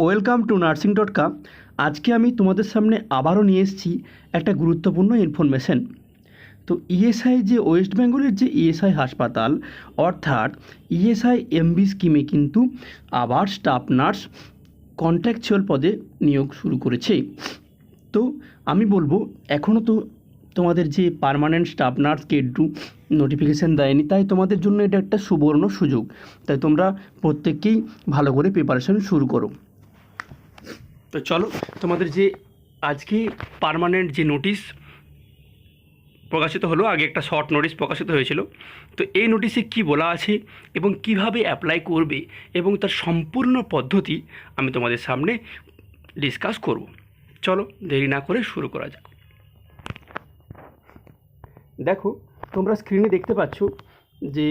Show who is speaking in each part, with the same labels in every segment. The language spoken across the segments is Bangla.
Speaker 1: Welcome to nursing dot com. আজকে আমি তোমাদের সামনে আবারও নিয়ে এসেছি একটা গুরুত্বপূর্ণ ইনফরমেশন। তো ইএসআই যে ওয়েস্ট বেঙ্গলের যে ইএসআই হাসপাতাল অর্থাৎ ইএসআই এমবি স্কিমে কিন্তু আবার স্টাফ নার্স কন্ট্রাকচুয়াল পদে নিয়োগ শুরু করেছে। তো আমি বলবো এখনও তো তোমাদের যে permanent staff nurse grade 2 notification দেয়নি, তাই তোমাদের জন্য এটা একটা সুবর্ণ সুযোগ। তাই তোমরা প্রত্যেককেই ভালো করে প্রিপারেশন শুরু করো। তো চলো, তোমাদের যে আজকে পার্মানেন্ট যে নোটিশ প্রকাশিত হলো, আগে একটা শর্ট নোটিশ প্রকাশিত হয়েছিল, তো এই নোটিশে কি বলা আছে এবং কিভাবে অ্যাপ্লাই করবে এবং তার সম্পূর্ণ পদ্ধতি আমি তোমাদের সামনে ডিসকাস করব। চলো দেরি না করে শুরু করা যাক। দেখো, তোমরা স্ক্রিনে দেখতে পাচ্ছ যে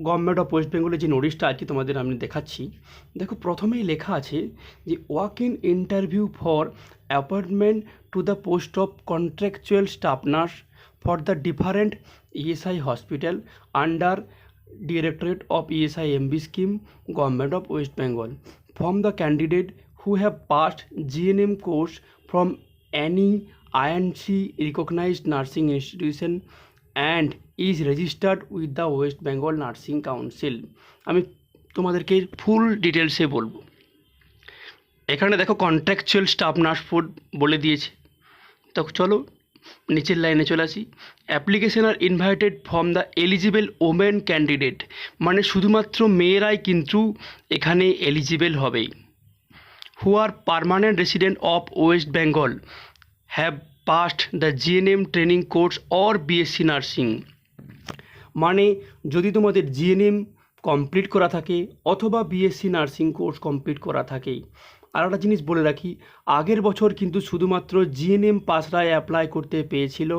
Speaker 1: গভর্নমেন্ট অফ ওয়েস্ট বেঙ্গলের যে নোটিশটা আজকে তোমাদের আমি দেখাচ্ছি। দেখো, প্রথমেই লেখা আছে যে walk in interview for appointment to the post of contractual staff nurse for the different ESI hospital under directorate of ESI MB scheme government of West Bengal from the candidate who have passed GNM course from any INC recognized nursing institution and is registered with the West Bengal Nursing Council। আমি তোমাদেরকে ফুল ডিটেলসে বলবো। এখানে দেখো কন্ট্রাকচুয়াল স্টাফ নার্স পোস্ট বলে দিয়েছে। তো চলো নিচের লাইনে চলে আসি। Application are invited from the eligible women candidate, মানে শুধুমাত্র মেয়েরাই কিন্তু এখানে এলিজিবল হবে। who are permanent resident of West Bengal have passed the GNM training course or BSc nursing। মানে যদি তোমাদের জিএনএম কমপ্লিট করা থাকে অথবা বিএসসি নার্সিং কোর্স কমপ্লিট করা থাকে। আর একটা জিনিস বলে রাখি, আগের বছর কিন্তু শুধুমাত্র জিএনএম পাসরাই অ্যাপ্লাই করতে পেয়েছিল,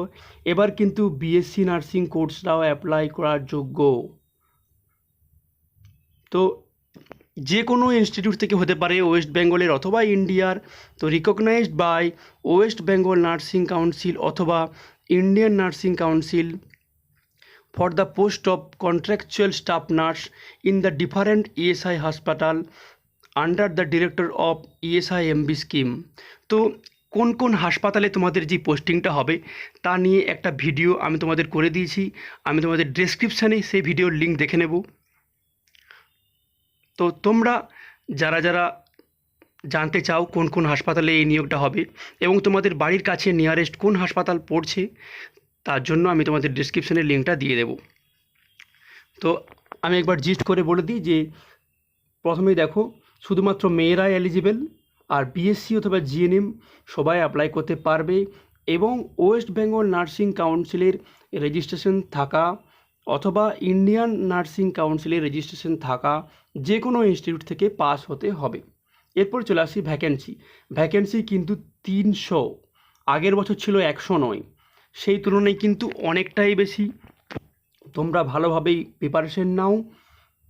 Speaker 1: এবার কিন্তু বিএসসি নার্সিং কোর্সরাও অ্যাপ্লাই করার যোগ্য। তো যে কোনো ইনস্টিটিউট থেকে হতে পারে, ওয়েস্ট বেঙ্গলের অথবা ইন্ডিয়ার। তো recognised by West Bengal nursing council অথবা Indian nursing council for the post of contractual staff nurse in the different ESI হাসপাতাল under the director of ESI MB scheme. তো কোন কোন হাসপাতালে তোমাদের যে পোস্টিংটা হবে তা নিয়ে একটা ভিডিও আমি তোমাদের করে দিয়েছি, আমি তোমাদের ডেসক্রিপশানে সেই ভিডিওর লিঙ্ক দেখে নেব। তো তোমরা যারা যারা জানতে চাও কোন কোন হাসপাতালে এই নিয়োগটা হবে এবং তোমাদের বাড়ির কাছে নিয়ারেস্ট কোন হাসপাতাল পড়ছে, তার জন্য আমি তোমাদের ডেসক্রিপশানে লিঙ্কটা দিয়ে দেব। তো আমি একবার জিস্ট করে বলে দিই যে প্রথমেই দেখো, শুধুমাত্র মেয়েরাই এলিজিবল, আর বিএসসি অথবা জিএনএম সবাই অ্যাপ্লাই করতে পারবে এবং ওয়েস্ট বেঙ্গল নার্সিং কাউন্সিলের রেজিস্ট্রেশন থাকা অথবা ইন্ডিয়ান নার্সিং কাউন্সিলের রেজিস্ট্রেশন থাকা যে কোনো ইনস্টিটিউট থেকে পাস হতে হবে। এরপর চলে আসি ভ্যাকেন্সি কিন্তু 300, আগের বছর ছিল 109, সেই তুলনায় কিন্তু অনেকটাই বেশি। তোমরা ভালোভাবেই প্রিপারেশন নাও,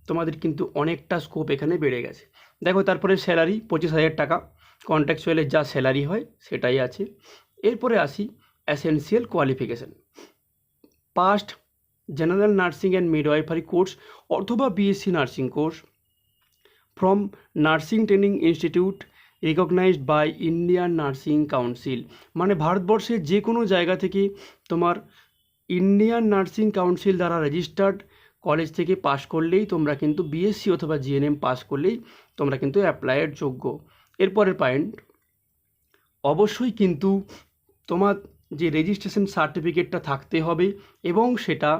Speaker 1: তোমাদের কিন্তু অনেকটা স্কোপ এখানে বেড়ে গেছে। দেখো, তারপরে স্যালারি 25,000 টাকা, কন্ট্রাকচুয়ালের যা স্যালারি হয় সেটাই আছে। এরপরে আসি essential qualification, passed general nursing and midwifery course অথবা BSc nursing course from nursing training institute recognised by Indian nursing council. মানে ভারতবর্ষের যে কোনো জায়গা থেকে তোমার ইন্ডিয়ান নার্সিং কাউন্সিল দ্বারা রেজিস্টার্ড কলেজ থেকে পাস করলেই তোমরা কিন্তু বিএসসি অথবা জিএনএম পাস করলেই তোমরা কিন্তু অ্যাপ্লাইয়ের যোগ্য। এরপরের পয়েন্ট, অবশ্যই কিন্তু তোমার যে রেজিস্ট্রেশন সার্টিফিকেটটা থাকতে হবে এবং সেটা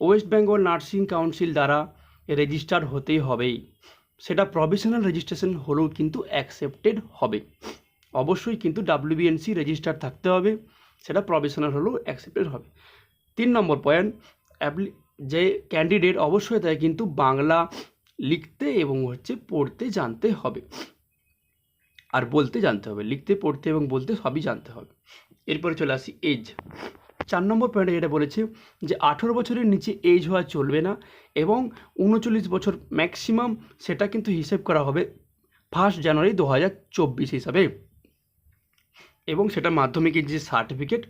Speaker 1: ওয়েস্ট বেঙ্গল নার্সিং কাউন্সিল দ্বারা রেজিস্টার হতেই হবেই। সেটা প্রভিশনাল রেজিস্ট্রেশন হলেও কিন্তু অ্যাকসেপ্টেড হবে। অবশ্যই কিন্তু WBNC রেজিস্টার থাকতে হবে, সেটা প্রভিশনাল হলেও অ্যাকসেপ্টেড হবে। 3 নম্বর পয়েন্ট, যে ক্যান্ডিডেট অবশ্যই তাই কিন্তু বাংলা লিখতে এবং পড়তে জানতে হবে আর বলতে জানতে হবে। লিখতে, পড়তে এবং বলতে সবই জানতে হবে। এরপরে চলে আসি এজ। 4 নম্বর পয়েন্টে যেটা বলেছে যে 18 বছরের নিচে এজ হওয়া চলবে না এবং 39 বছর ম্যাক্সিমাম, সেটা কিন্তু হিসেব করা হবে 1 জানুয়ারি 2024 হিসাবে। এবং সেটা মাধ্যমিকের যে সার্টিফিকেট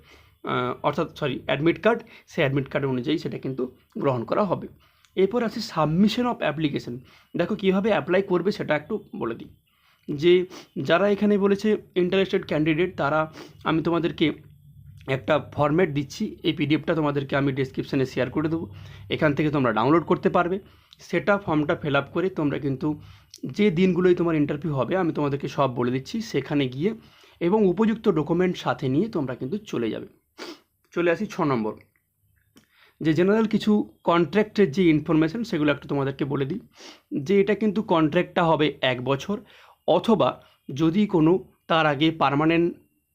Speaker 1: অর্থাৎ অ্যাডমিট কার্ড, সেই অ্যাডমিট কার্ড অনুযায়ী সেটা কিন্তু গ্রহণ করা হবে। এরপর আসি সাবমিশন অফ অ্যাপ্লিকেশন। দেখো কীভাবে অ্যাপ্লাই করবে সেটা একটু বলে দিই। যে যারা এখানে বলেছে ইন্টারেস্টেড ক্যান্ডিডেট, তারা আমি তোমাদেরকে একটা ফরম্যাট দিচ্ছি, এই পিডিএফটা তোমাদেরকে আমি ডেসক্রিপশানে শেয়ার করে দেবো, এখান থেকে তোমরা ডাউনলোড করতে পারবে। সেটা ফর্মটা ফিল আপ করে তোমরা কিন্তু যে দিনগুলোই তোমার ইন্টারভিউ হবে আমি তোমাদেরকে সব বলে দিচ্ছি, সেখানে গিয়ে এবং উপযুক্ত ডকুমেন্ট সাথে নিয়ে তোমরা কিন্তু চলে যাবে। চলে আসি 6 নম্বর, যে জেনারেল কিছু কন্ট্রাক্টের যে ইনফরমেশান সেগুলো একটু তোমাদেরকে বলে দিই। যে এটা কিন্তু কন্ট্রাক্টটা হবে 1 বছর, অথবা যদি কোনো তার আগে পার্মানেন্ট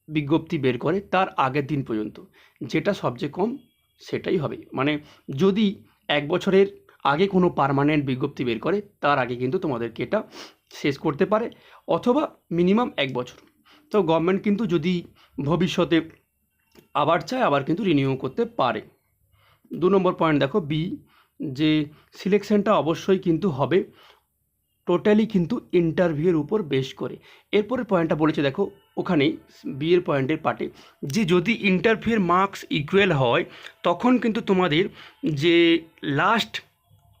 Speaker 1: বিজ্ঞপ্তি বের করে তার আগের দিন পর্যন্ত, যেটা সবচেয়ে কম সেটাই হবে। মানে যদি 1 বছরের আগে কোনো পার্মানেন্ট বিজ্ঞপ্তি বের করে তার আগে কিন্তু তোমাদেরকে এটা শেষ করতে পারে, অথবা মিনিমাম 1 বছর। তো গভর্নমেন্ট কিন্তু যদি ভবিষ্যতে আবার চায় আবার কিন্তু রিনিউ করতে পারে। 2 নম্বর পয়েন্ট দেখো বি, যে সিলেকশনটা অবশ্যই কিন্তু হবে টোটালি কিন্তু ইন্টারভিউয়ের উপর বেশ করে। এরপরের পয়েন্টটা বলেছে দেখো ওখানেই বিয়ের পয়েন্টের পার্টে, যে যদি ইন্টারভিউয়ের মার্কস ইকুয়াল হয় তখন কিন্তু তোমাদের যে লাস্ট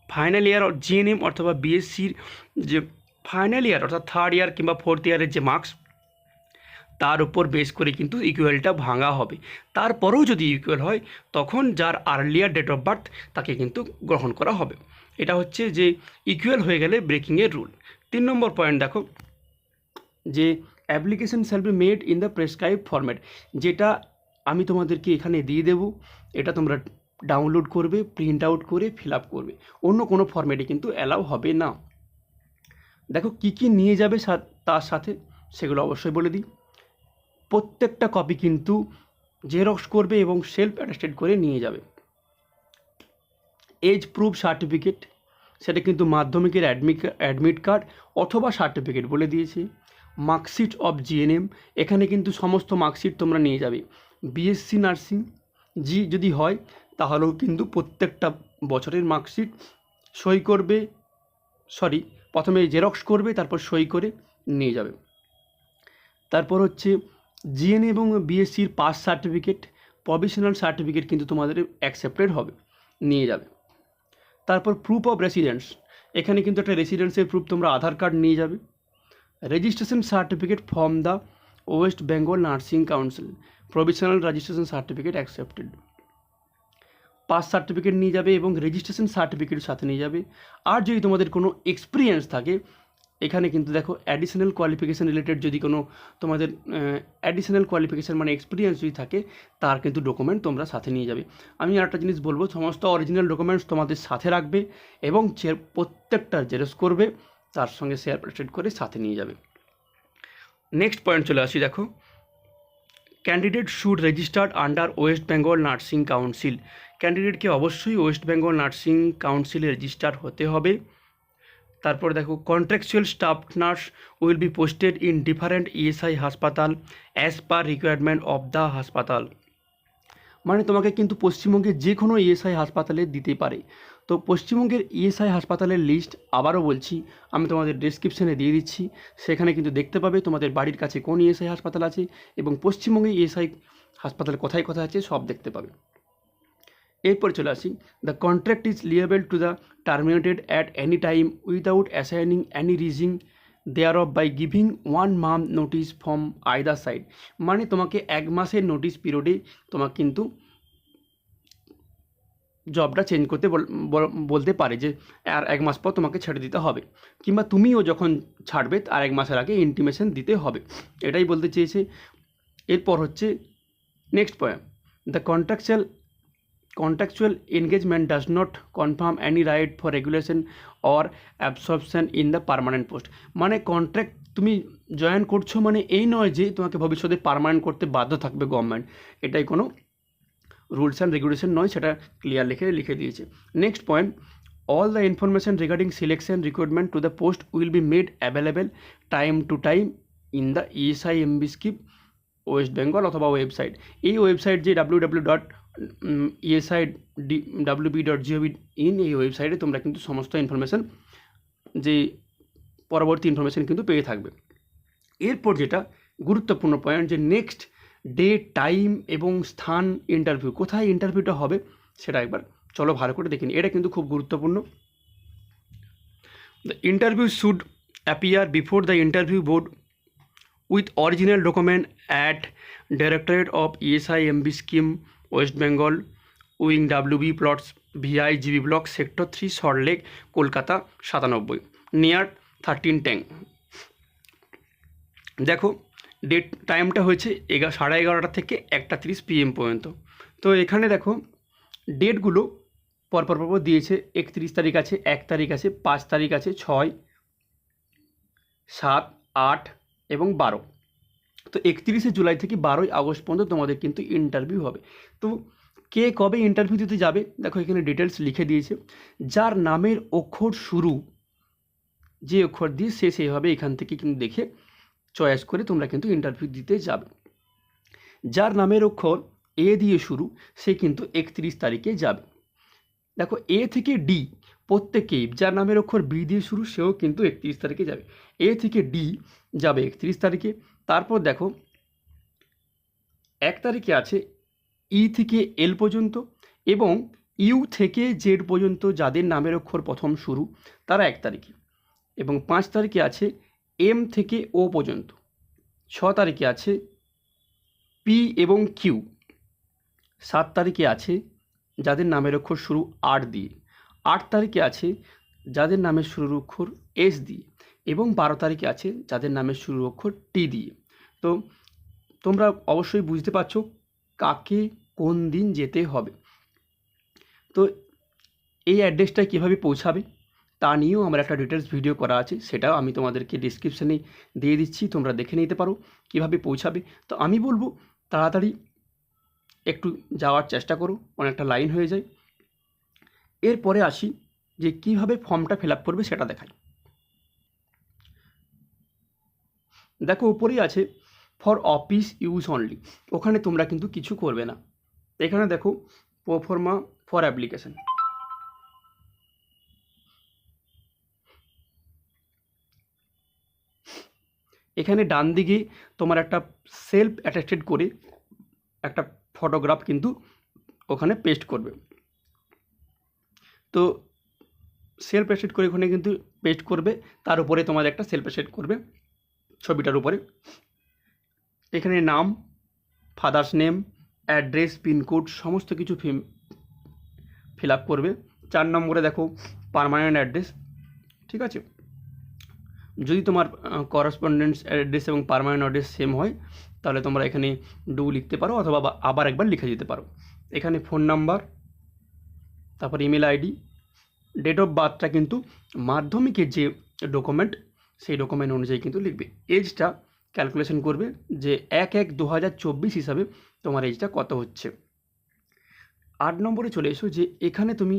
Speaker 1: ফাইনাল ইয়ার জিএনএম অথবা বিএসসির যে ফাইনাল ইয়ার অর্থাৎ 3rd ইয়ার কিংবা 4th ইয়ারের যে মার্কস, তার উপর বেস করে কিন্তু ইকুয়ালটা ভাঙা হবে। তারপরেও যদি ইকুয়াল হয় তখন যার আর্লিয়ার ডেট অফ বার্থ তাকে কিন্তু গ্রহণ করা হবে। এটা হচ্ছে যে ইকুয়াল হয়ে গেলে ব্রেকিংয়ের রুল। 3 নম্বর পয়েন্ট দেখো, যে application shall be made in the prescribe format, যেটা আমি তোমাদেরকে এখানে দিয়ে দেবো, এটা তোমরা ডাউনলোড করবে, প্রিন্ট আউট করে ফিল আপ করবে, অন্য কোনো ফরম্যাটে কিন্তু অ্যালাউ হবে না। দেখো কী কী নিয়ে যাবে তার সাথে সেগুলো অবশ্যই বলে দিই। প্রত্যেকটা কপি কিন্তু জেরক্স করবে এবং সেলফ অ্যাটেস্টেড করে নিয়ে যাবে। এজ প্রুফ সার্টিফিকেট, সেটা কিন্তু মাধ্যমিকের অ্যাডমিট কার্ড অথবা সার্টিফিকেট বলে দিয়েছে। মার্কশিট অফ জিএনএম, এখানে কিন্তু সমস্ত মার্কশিট তোমরা নিয়ে যাবে। বিএসসি নার্সিং যদি হয় তাহলেও কিন্তু প্রত্যেকটা বছরের মার্কশিট সই করবে, প্রথমে জেরক্স করবে তারপর সই করে নিয়ে যাবে। তারপর হচ্ছে জিএন এবং বিএসসির পাস সার্টিফিকেট, প্রভিশনাল সার্টিফিকেট কিন্তু তোমাদের অ্যাকসেপ্টেড হবে, নিয়ে যাবে। তারপর প্রুফ অফ রেসিডেন্স, এখানে কিন্তু একটা রেসিডেন্সের প্রুফ তোমরা আধার কার্ড নিয়ে যাবে। Registration certificate from the West Bengal nursing council, provisional registration certificate accepted. Pass certificate নিয়ে যাবে এবং রেজিস্ট্রেশন সার্টিফিকেট সাথে নিয়ে যাবে। আর যদি তোমাদের কোনো এক্সপিরিয়েন্স থাকে, এখানে কিন্তু দেখো অ্যাডিশনাল কোয়ালিফিকেশান রিলেটেড যদি কোনো তোমাদের অ্যাডিশনাল কোয়ালিফিকেশান মানে এক্সপিরিয়েন্স যদি থাকে তার কিন্তু ডকুমেন্ট তোমরা সাথে নিয়ে যাবে। আমি আরেকটা জিনিস বলবো, সমস্ত অরিজিনাল ডকুমেন্টস তোমাদের সাথে রাখবে এবং প্রত্যেকটা জেরক্স করবে, তার সঙ্গে শেয়ার অ্যাটেস্টেড করে সাথে নিয়ে যাবে। নেক্সট পয়েন্ট চলে আসি দেখো, candidate should registered under West Bengal nursing council, ক্যান্ডিডেটকে অবশ্যই ওয়েস্ট বেঙ্গল নার্সিং কাউন্সিলে রেজিস্টার হতে হবে। তারপর দেখো contractual staff nurse will be posted in different ESI হাসপাতাল as per requirement of the হাসপাতাল, মানে তোমাকে কিন্তু পশ্চিমবঙ্গের যে কোনো ইএসআই হাসপাতালে দিতে পারে। তো পশ্চিমবঙ্গের ইএসআই হাসপাতালের লিস্ট আবারও বলছি, আমি তোমাদের ডেসক্রিপশনে দিয়ে দিচ্ছি, সেখানে কিন্তু দেখতে পাবে তোমাদের বাড়ির কাছে কোন ইএসআই হাসপাতাল আছে এবং পশ্চিমবঙ্গে ইএসআই হাসপাতাল কোথায় কোথায় আছে সব দেখতে পাবে। এরপর চলে আসি, the contract is liable to the terminated at any time without assigning any reason there of by giving 1 month notice from either side, মানে তোমাকে 1 মাসের নোটিস পিরিয়ডে তোমাকে কিন্তু জবটা চেঞ্জ করতে বলতে পারে যে আর 1 মাস পর তোমাকে ছেড়ে দিতে হবে, কিংবা তুমিও যখন ছাড়বে আর 1 মাসের আগে ইন্টিমেশন দিতে হবে, এটাই বলতে চেয়েছে। এরপর হচ্ছে next point, the contractual engagement does not confirm any right for regulation or absorption in the permanent post, মানে কন্ট্রাক্ট তুমি জয়েন করছো মানে এই নয় যে তোমাকে ভবিষ্যতে পার্মানেন্ট করতে বাধ্য থাকবে গভর্নমেন্ট, এটাই কোনো রুলস অ্যান্ড রেগুলেশন নয়, সেটা ক্লিয়ার লিখে দিয়েছে। Next point, all the information regarding selection recruitment to the post will be made available time to time in the ESIMB skip West Bengal অথবা ওয়েবসাইট, এই ওয়েবসাইট যে www.esidwb.gov.in, এই ওয়েবসাইটে তোমরা কিন্তু সমস্ত ইনফরমেশান যে পরবর্তী ইনফরমেশান কিন্তু পেয়ে থাকবে। এরপর যেটা গুরুত্বপূর্ণ পয়েন্ট, যে নেক্সট ডে টাইম এবং স্থান ইন্টারভিউ, কোথায় ইন্টারভিউটা হবে সেটা একবার চলো ভালো করে দেখে নিই, এটা কিন্তু খুব গুরুত্বপূর্ণ। The interview should appear before the interview board with original document at Directorate of ESIMB scheme, West Bengal, wing WB plots, VI GB block, sector 3, Salt Lake, Kolkata 97, near 13 ট্যাং। দেখো ডেট টাইমটা হয়েছে 11:30 থেকে 1:30 PM পর্যন্ত। তো এখানে দেখো ডেটগুলো পরপর দিয়েছে। 31 তারিখ আছে, 1 তারিখ আছে, 5 তারিখ আছে, 6, 7, 8 এবং 12। তো 31শে জুলাই থেকে 12ই আগস্ট পর্যন্ত তোমাদের কিন্তু ইন্টারভিউ হবে। তো কে কবে ইন্টারভিউ দিতে যাবে দেখো এখানে ডিটেলস লিখে দিয়েছে। যার নামের অক্ষর শুরু, যে অক্ষর দিয়ে শেষ হবে এখান থেকে কিন্তু দেখে চয়েস করে তোমরা কিন্তু ইন্টারভিউ দিতে যাবে। যার নামের অক্ষর এ দিয়ে শুরু সে কিন্তু 31 তারিখে যাবে। দেখো এ থেকে ডি প্রত্যেকেই, যার নামের অক্ষর বি দিয়ে শুরু সেও কিন্তু 31 তারিখে যাবে। এ থেকে ডি যাবে 31 তারিখে। তারপর দেখো 1 তারিখে আছে ই থেকে এল পর্যন্ত এবং ইউ থেকে জেড পর্যন্ত যাদের নামের অক্ষর প্রথম শুরু তারা 1 তারিখে। এবং 5 তারিখে আছে এম থেকে ও পর্যন্ত। 6 তারিখে আছে পি এবং কিউ। 7 তারিখে আছে যাদের নামের অক্ষর শুরু আর দিয়ে। 8 তারিখে আছে যাদের নামের শুরুর অক্ষর এস দিয়ে এবং 12 তারিখে আছে যাদের নামের শুরুর অক্ষর টি দিয়ে। তো তোমরা অবশ্যই বুঝতে পারছো কাকে কোন দিন যেতে হবে। তো এই অ্যাড্রেসটায় কীভাবে পৌঁছাবে তা নিয়েও আমার একটা ডিটেলস ভিডিও করা আছে, সেটাও আমি তোমাদেরকে ডিসক্রিপশানে দিয়ে দিচ্ছি, তোমরা দেখে নিতে পারো কীভাবে পৌঁছাবে। তো আমি বলবো তাড়াতাড়ি একটু যাওয়ার চেষ্টা করো, অনেকটা লাইন হয়ে যায়। এরপরে আসি যে কিভাবে ফর্মটা ফিল আপ করবে সেটা দেখাই। দেখো উপরেই আছে ফর অফিস ইউজ অনলি, ওখানে তোমরা কিন্তু কিছু করবে না। এখানে দেখো প্রোফর্মা ফর অ্যাপ্লিকেশন, এখানে ডান দিকে তোমার একটা সেলফ অ্যাটেস্টেড করে একটা ফটোগ্রাফ কিন্তু ওখানে পেস্ট করবে। তো সেলফ অ্যাটেস্টেড করে ওখানে কিন্তু পেস্ট করবে, তার উপরে তোমার একটা সেলফ অ্যাটেস্টেড করবে ছবিটার উপরে। এখানে নাম, ফাদার্স নেম, অ্যাড্রেস, পিনকোড সমস্ত কিছু ফিল আপ করবে। 4 নম্বরে দেখো পার্মানেন্ট অ্যাড্রেস, ঠিক আছে। যদি তোমার করেসপন্ডেন্স অ্যাড্রেস এবং পার্মানেন্ট অ্যাড্রেস সেম হয় তাহলে তোমরা এখানে ডু লিখতে পারো অথবা আবার একবার লিখে দিতে পারো। এখানে ফোন নাম্বার, তারপর ইমেল আইডি, ডেট অফ বার্থটা কিন্তু মাধ্যমিকের যে ডকুমেন্ট সেই ডকুমেন্ট অনুযায়ী কিন্তু লিখবে। এজটা ক্যালকুলেশন করবে যে 1/1/2024 হিসাবে তোমার এজটা কত হচ্ছে। 8 নম্বরে চলে এসো যে এখানে তুমি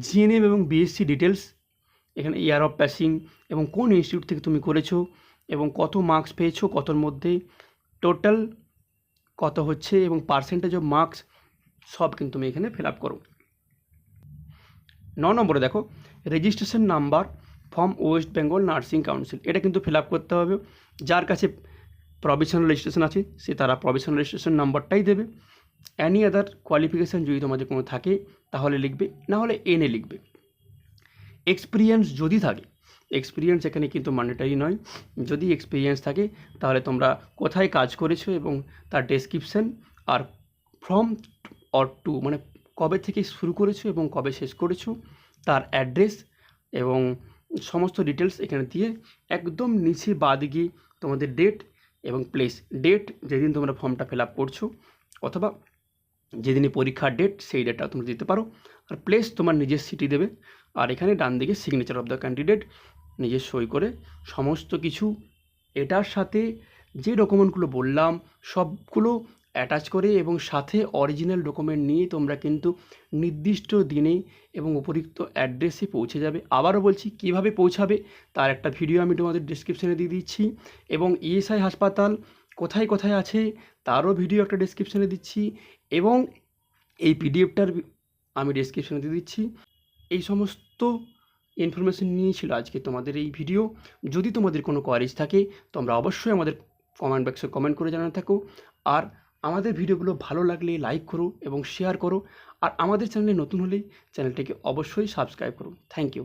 Speaker 1: জিএনএম এবং বিএসসি ডিটেলস, এখানে ইয়ার অফ পাসিং এবং কোন ইনস্টিটিউট থেকে তুমি করেছো এবং কত মার্কস পেয়েছো, কতর মধ্যে টোটাল কত হচ্ছে এবং পার্সেন্টেজ অফ মার্কস সব কিন্তু তুমি এখানে ফিল আপ করো। 9 নম্বরে দেখো registration number from West Bengal nursing council, এটা কিন্তু ফিল আপ করতে হবে। যার কাছে প্রভিশনাল রেজিস্ট্রেশন আছে সে তারা প্রভিশনাল রেজিস্ট্রেশন নাম্বারটাই দেবে। অ্যানি আদার কোয়ালিফিকেশান যদি তোমাদের কোনো থাকে তাহলে লিখবে, না হলে এনএ লিখবে। এক্সপিরিয়েন্স যদি থাকে, এক্সপিরিয়েন্স এখানে কিন্তু ম্যান্ডেটরি নয়, যদি এক্সপিরিয়েন্স থাকে তাহলে তোমরা কোথায় কাজ করেছো এবং তার description are from or to মানে কবে থেকে শুরু করেছো এবং কবে শেষ করেছো তার অ্যাড্রেস এবং সমস্ত ডিটেলস এখানে দিয়ে একদম নিচে বাদিকে তোমাদের ডেট এবং প্লেস, ডেট যেদিন তোমরা ফর্মটা ফিল আপ করছো অথবা যেদিনই পরীক্ষার ডেট সেই ডেটটা তোমরা দিতে পারো। আর প্লেস তোমার নিজের সিটি দেবে। আর এখানে ডান দিকে সিগনেচার অফ দ্য ক্যান্ডিডেট নিজের সই করে সমস্ত কিছু এটার সাথে যে ডকুমেন্টগুলো বললাম সবগুলো অ্যাটাচ করে এবং সাথে অরিজিনাল ডকুমেন্ট নিয়ে তোমরা কিন্তু নির্দিষ্ট দিনে এবং উপযুক্ত অ্যাড্রেসে পৌঁছে যাবে। আবারও বলছি কীভাবে পৌঁছাবে তার একটা ভিডিও আমি তোমাদের ডিসক্রিপশানে দিয়ে দিচ্ছি এবং ইএসআই হাসপাতাল কোথায় কোথায় আছে তারও ভিডিও একটা ডিসক্রিপশানে দিচ্ছি এবং এই পিডিএফটার আমি ডিসক্রিপশানে দিয়ে দিচ্ছি। এই সমস্ত ইনফরমেশন নিয়েছিল আজকে তোমাদের এই ভিডিও। যদি তোমাদের কোনো কোয়ারিজ থাকে তোমরা অবশ্যই আমাদের কমেন্ট বক্সে কমেন্ট করে জানাতে থাকো। আর আমাদের ভিডিওগুলো ভালো লাগলে লাইক করো এবং শেয়ার করো। আর আমাদের চ্যানেলে নতুন হলে চ্যানেলটিকে অবশ্যই সাবস্ক্রাইব করো। Thank you.